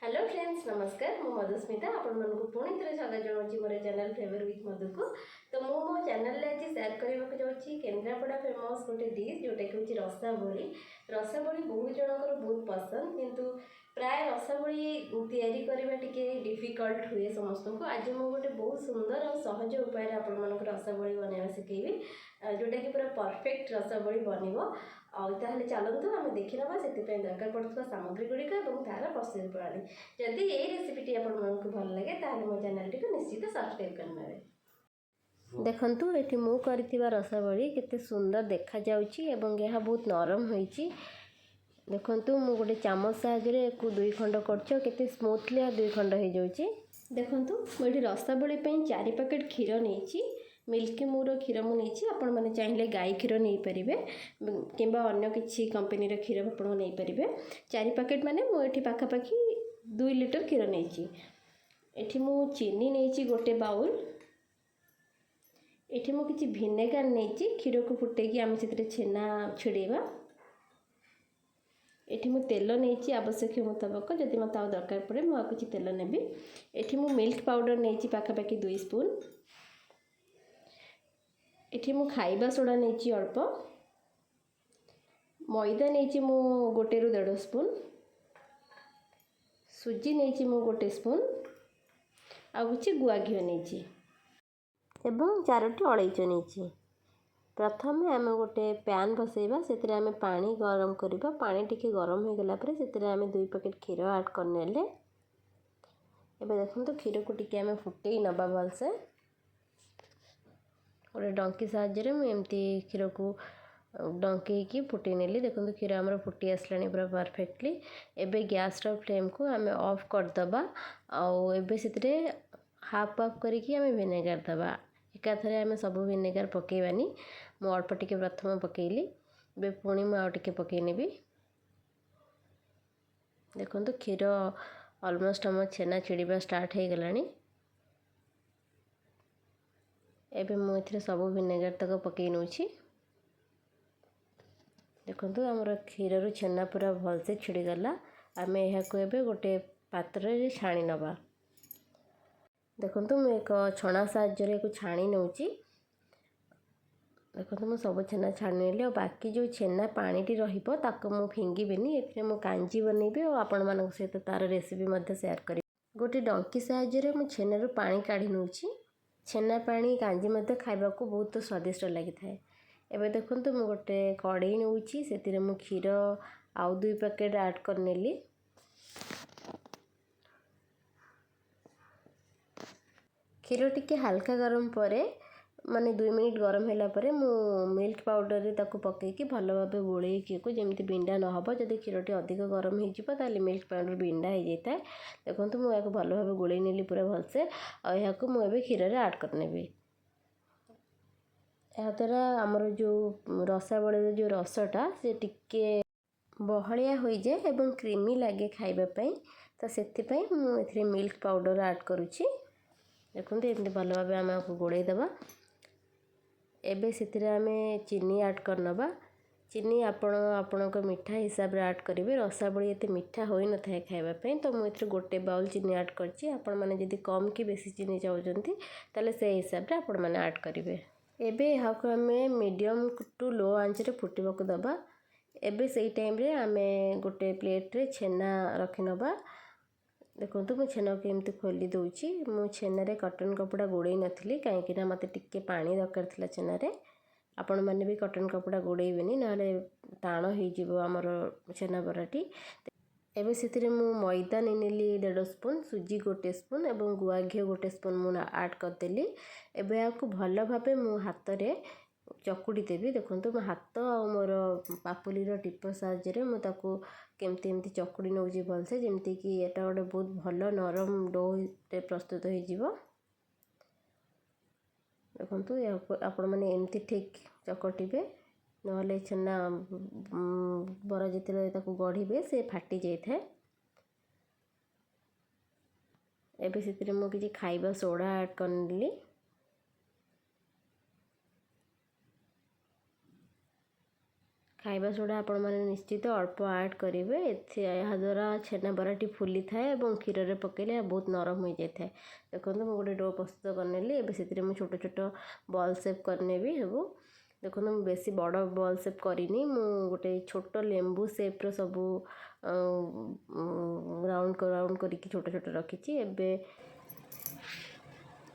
Hello friends नमस्कार मु मधुस्मिता आपण मानक पुणी थे स्वागत जनाऊँ मोर चैनल फ्लेवर विथ मधु को। तो मो मो चैनल आज सेयार करने जाऊँगी केन्द्रापड़ा फेमस गोटे डिश जोटा कि हूँ रसाबली। रसाबली बहुत जनकर बहुत पसंद किंतु प्राय रसाबली तैयारी करने टी डिफिकल्ट हुए समस्त को। आज मुझे गोटे बहुत सुंदर और सहज उपाय आपण मानक रसाबली बनवा शिखेबी जोटा कि पूरा परफेक्ट रसाबली बनब। आगे चलतु आम देखी ना से दरकार पड़ता सामग्री गुड़िक और तार प्रस्तुत प्रणाली। जदि ये रेसिपीटी आपको भल लगे ताहले मो चैनल टी निश्चित सब्सक्राइब करने। देखंतु एठी मु करथिबा रसाबली केते सुंदर देखा जाउची एवं यह बहुत नरम होईची। देखंतु मु गोटे चामच साहाय्य को 2 खंड करछो केते स्मूथली 2 खंड हो जाउची। देखंतु मु एठी रसाबली पई 4 पैकेट खीर नेइची। मिल्की मूर क्षीर मुझे आपण मैंने चाहिए गाई क्षीर नहीं पारे कि अन्य किसी कंपनी क्षीर आप नहीं पारे। 4 पैकेट माने मुझे पाखापाखि 2 लीटर क्षीर नहीं। एठी मु चीनी नहीं गोटे बाउल। एठी मु किसी भिनेगार नहीं क्षीर को फुटेकी आम से छेना छिड़ेबा। एठी मु तेल नहीं आवश्यक मुताबक जदि मत दरकार पड़े मुझे किसी तेल नेबी। एठी मु मिल्क पाउडर नहीं पाखापाखि 2 स्पून। एठी मु खाइबा सोडा नहीं अल्प। मैदा नहीं मु 1 ରୁ 1.5 स्पून। सूजी नहीं मु 1 स्पून आ कुछ गुआ घी नहीं एवं 4टी अलैच नहीं। प्रथम आम गोटे पैन बसैबा से पानी गरम करबा। पानी टिके गरम हो गला परे से आम 2 पैकेट क्षीर ऐड करनेले। एबे देखंतु क्षीर को टिके आम फुटई नबा भलसे। गोटे डंकी साहाय्य मुझे क्षीर को डंकी फुटे नेली। देखो क्षीर आमर फुटी आसला पूरा परफेक्टली। एबे गैस फ्लेम को आम ऑफ करदबा। आबे से हाफ हाफ करके आम विनेगार दबा। एकाथरे आम सब विनेगार पकेबानी। मु अल्प टिके प्रथम पकेली बे पुणी मु आउटे पकेनेबी। देखो क्षीर ऑलमोस्ट आम छेना छिड़ीबा स्टार्ट हो गलानी। एबे मुझे सब विनेगार तक पकई नौछि। देखंतु हमर क्षीर रु छेना पूरा भलसे छिड़ीगला। आम यह गोटे पात्र रे छाणी नबा। देखंतु मु एक छणा साहाय्य को छाणी नौछि। देखंतु मु सब छेना छाणी नेली और बाकी जो छेना पानी टी रहिबो ताको मु फिंगीबेनी। एथिरे मु कांजी बनेबी और आपण मानक सहित तार रेसिपी मध्ये शेयर करी। गोटे डंकी साहाय्य मु छेना रु पानी काढी नौछि। छेना पानी कांजी मध्य खाइबा को बहुत स्वादिष्ट लगी थाए। एबे देखंतु मु गोटे कड़ाई नौछि सेतिरे मु क्षीर आउ 2 पैकेट ऐड करनेली। क्षीर टिके हल्का गरम परे माने 2 मिनिट गरम होला परे मु मिल्क पाउडर रे ताको पकेकी भलो भाबे गोळेकी को जेमति बिंडा न हबो। जदि क्षीरटी अधिक गरम हो जिवो ताले मिल्क पाउडर बिंडा हो जाता है। देखंतु मु याको भलो भाबे गोळेई नेली पूरा भलसे आ याको मु एबे क्षीर रे ऐड करनेबी। या द्वारा हमर जो रसाबली जो रसटा से टिके बहलिया हो जाए एवं क्रीमी लगे खाइबा पई। तो सेति पई मु एथिरे मिल्क पाउडर ऐड करूची। देखंतु एमति भलो भाबे हम आपको गोळेई दबा। एबे सेतिरे आमे चीनी ऐड करनबा। चीनी आपणक मिठा हिसाब रे ऐड करिवे। रसाबली एते मिठा होई न थाए खाइबा पई तो मु एथिरे 1 बाउल चीनी ऐड करची। आपण माने जदि कम कि बेसी चीनी चाहउचंती ताले से हिसाब रे आपण माने ऐड करिवे। एबे हाको आमे मीडियम टू लो आंच रे फुटिबा को दबा। एबे सेई टाइम रे आमे गोटे प्लेट रे छेना रखि नबा। देखंतु मु छेना को एमती खोली दउची। मु छेना रे कॉटन कपड़ा गोड़े नथली काहे कि ना मते टिके पानी दरकार थिला छेना रे। आपण माने भी कॉटन कपड़ा गोड़ेइबेनी नाले टाण हो जिवो हमर छेना बराटी। एबे सेतिरे मु मैदा नेली 1.5 स्पून, सूजी 1 स्पून एवं गुआ घी 1 स्पून मु ऐड कर देली। एबे याको भलो भाबे मु हाथ रे चकुड़ी देबी। देखंतु मो हाथ आ मोर पापुली रो टिप साहाय्य रे मु ताको केमती एमती चकुड़ी नौजी भलसे जेमती कि एटा गोटे बहुत भलो नरम डो रे प्रस्तुत हो जिवो। देखंतु आपण माने एमती ठीक चकटिबे नहले छेना बरा जेते ताको गढ़ीबे से फाटी जाई थाए। एबे सेतिरे मु किछि खाइबा सोडा ऐड करनेली। खाइबा सोडा आपण मैंने निश्चित अल्प ऐड करेंगे। यहाँ द्वारा छेना बराटी फुली थाए और क्षीर में पकड़े बहुत नरम हो जाए। देखो मुझे गोटे डो प्रस्तुत करनेली। एवं से मुझे छोट छोट बॉल शेप करने भी हेबू। देखो मुझे बेसी बड़ बॉल शेप करनी। गोटे छोट लेंबू शेप्र सब राउंड राउंड करके छोट छोट रखी। एवं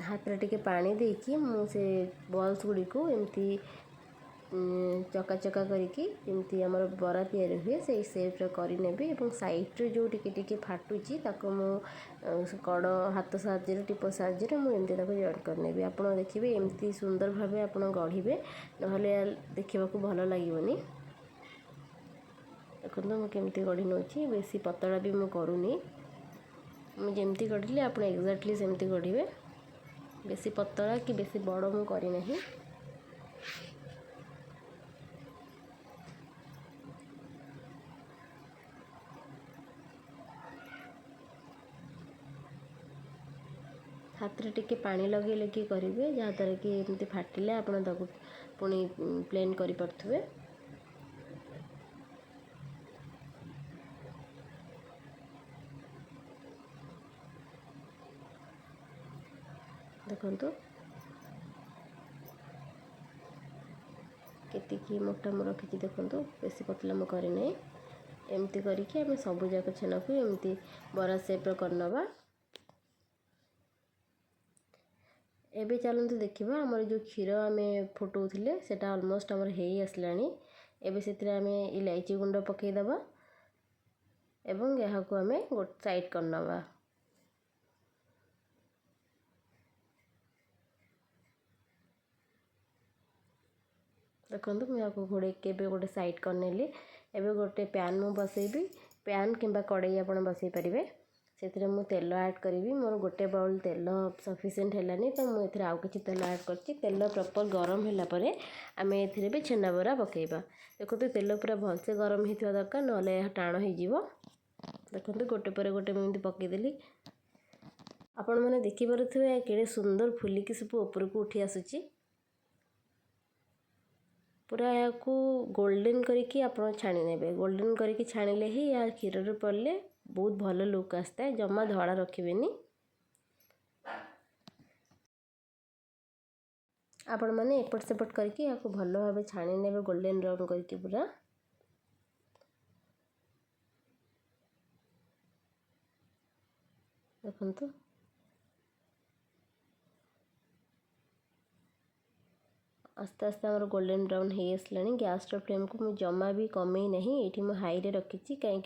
हाथ में टिके पानी देकी मुझे बॉल्स गुड़ी को एमती चका चका करके एमती आमर बरा तैयारी हुए से सेप्रे करनेबी। और साइड्रे जो टिके फाटुची कड़ हाथ साहाଯ୍य टिप साहाଯ୍य मुझे जॉइन करनेबी। आप देखिए एमती सुंदर भाव आप गढ़े ना देखा भल लगे। देखो मुझे गढ़ी नौची बेसी पतला भी मुझे करूनी। मुझे गढ़ी आप एक्जाक्टली सेमती गढ़े। बेसी पतला कि बेसी बड़ मु करना। हाथ में टिके पानी लगे लगे करेंगे जहाँद्वारा कि एमती फाटिले आप पुणी प्लेन कर पारे। देखो केतिकी मोटा मु रखी। देखो बेसी पतला मु करना। एमती करके आम सबूक छेना को एमती बरा सेप्र करनवा। एबे चलते देखा आमर जो क्षीर आम फुटाऊे से अलमोस्ट आमर हो आसला। एबे से आम इलायची गुंड पकईदबा एवं यहाँ को आम गोटे साइड करनवा। देखो मुझे घोड़े के गोटे साइड करनेली। एवं गोटे पैन मु बसैबी। पैन किंबा कड़ाई आप बसई पारे। से मुझे तेल ऐड करी। मोर गोटे बाउल तेल सफिसीयंट है तो मुझे आउ कि तेल ऐड कर। तेल प्रॉपर गरम होगापर आम ए भी छेना बरा पकईबा। देखो तो तेल पूरा भलसे गरम होता दरकार ना टाण हो। देखो गोटे पर गोटे मुझे पकईदेली। आपण मैंने देखिपे कि सुंदर फुलिकी सब ऊपर को उठी आसूची। पूरा या गोल्डन करके आप छाणी ने। गोल्डन करके छाणिले ही या क्षीर पड़े बहुत भल लुक आसता है। जमा धड़ा रखिए। आपण मैंने एपट सेपट करके या भल भाव छाणी ने गोल्डन ब्राउन करके पूरा। देखो आस्ते आस्ते आम गोल्डन ब्राउन हो आसला। गैस फ्लेम को मुझे जमा भी कमई ना। ये मुझे हाई रे रखी कहीं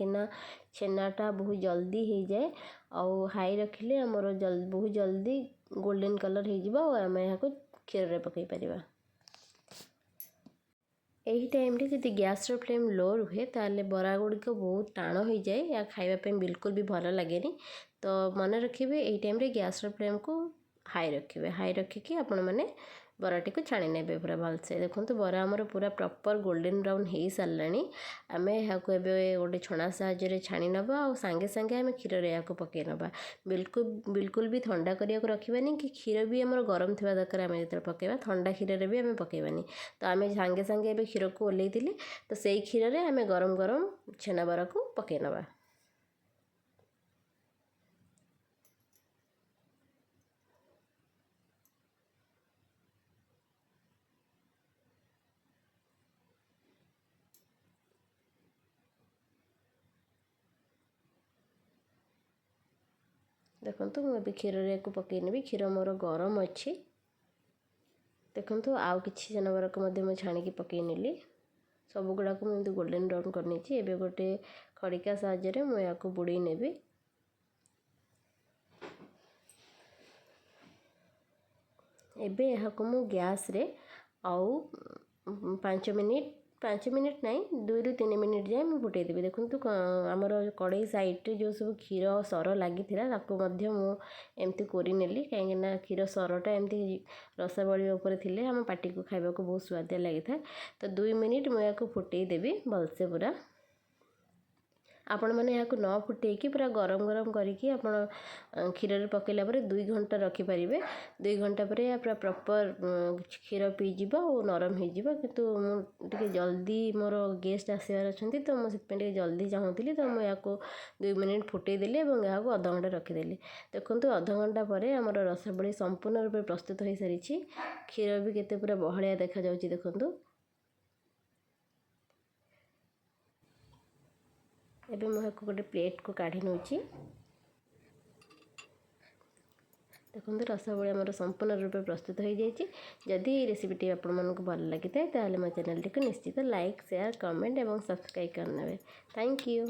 छेनाटा बहुत जल्दी हो जाए। आउ हाई रखिले आमर बहुत जल्दी गोल्डन कलर हो आम यहाँ क्षीर में पकई पार। यही टाइम रे जब गैस फ्लेम लो रुहे ताले बरा गुड़िक बहुत टाण हो जाए या खाइबापी बिल्कुल भी भल लगे। तो मन रखिए यही टाइम रे गैस फ्लेम को हाई रखिए। हाई रखिकी आपण मैंने बराटी को छाणी ने पूरा भलसे। देखो बरा आमर पूरा प्रॉपर गोल्डन ब्राउन हो सारा। आम यहाँ गोटे छणा साहाଯ୍य छाणी नवा और सांगे सांगे आम क्षीर या पकई नवा। बिल्कुल भी ठंडा करने को रखानी कि क्षीर भी आमर गरम थी दरकार। आम जो पकईवा ठंडा क्षीर भी आम पकईबानी। तो आम सांगे सांगे ए क्षीर को ओल्लई तो से क्षीर में आम गरम गरम छेना बरा को पकई नवा। देखो मुझे क्षीर को पकई नेबी। क्षीर मोर गरम अच्छी। देखो आउ कि छेना बरा को मुझे छाणी पकई नेली। सब गुड़ाक मुझे गोल्डन ब्राउन करनी। एवं गोटे खड़िका साहाଯ୍य मुझे या बुड़े नेबी। एबे यहाँ को मु गैस रे आउ 5 मिनिट नहीं 2 ରୁ 3 मिनिट जाए मुझे फुटेदेवी। देखो आमर कड़ई साइड्रे जो सब क्षीर सर लगी एमती कोरी नेली कहीं क्षीर सरटा एमती रसावली उपर थिले आम पाटी को खाइबा को बहुत स्वादिया लगी था। तो 2 मिनिट मुझे फुटेदेवी भलसे पूरा। आपण मैंने यहाँ न फुटेकी पूरा गरम गरम करके आप क्षीर में पकईला 2 घंटा रखिपारे 2 घंटा पर पूरा प्रॉपर क्षीर पीजी और नरम हो कि जल्दी मोर गेस्ट आसबार अच्छा तो मुझे जल्दी चाहूँगी तो मुझे 2 मिनिट फुटेदेली और यहाँ अध घंटा रखिदेली। देखो अध घंटा पर आमर रसाबली संपूर्ण रूप प्रस्तुत हो सारी क्षीर भी केते पूरा बहलिया देखा जाउची देखंतु। एबे मैं गोटे प्लेट को काढ़ी नौची। देखो रसाबली आमर संपूर्ण रूप प्रस्तुत हो जाइए। जदि रेसिपीटी आपको भल लगी था मो चैनल को निश्चित लाइक शेयर कमेंट और सब्सक्राइब करने। Thank you.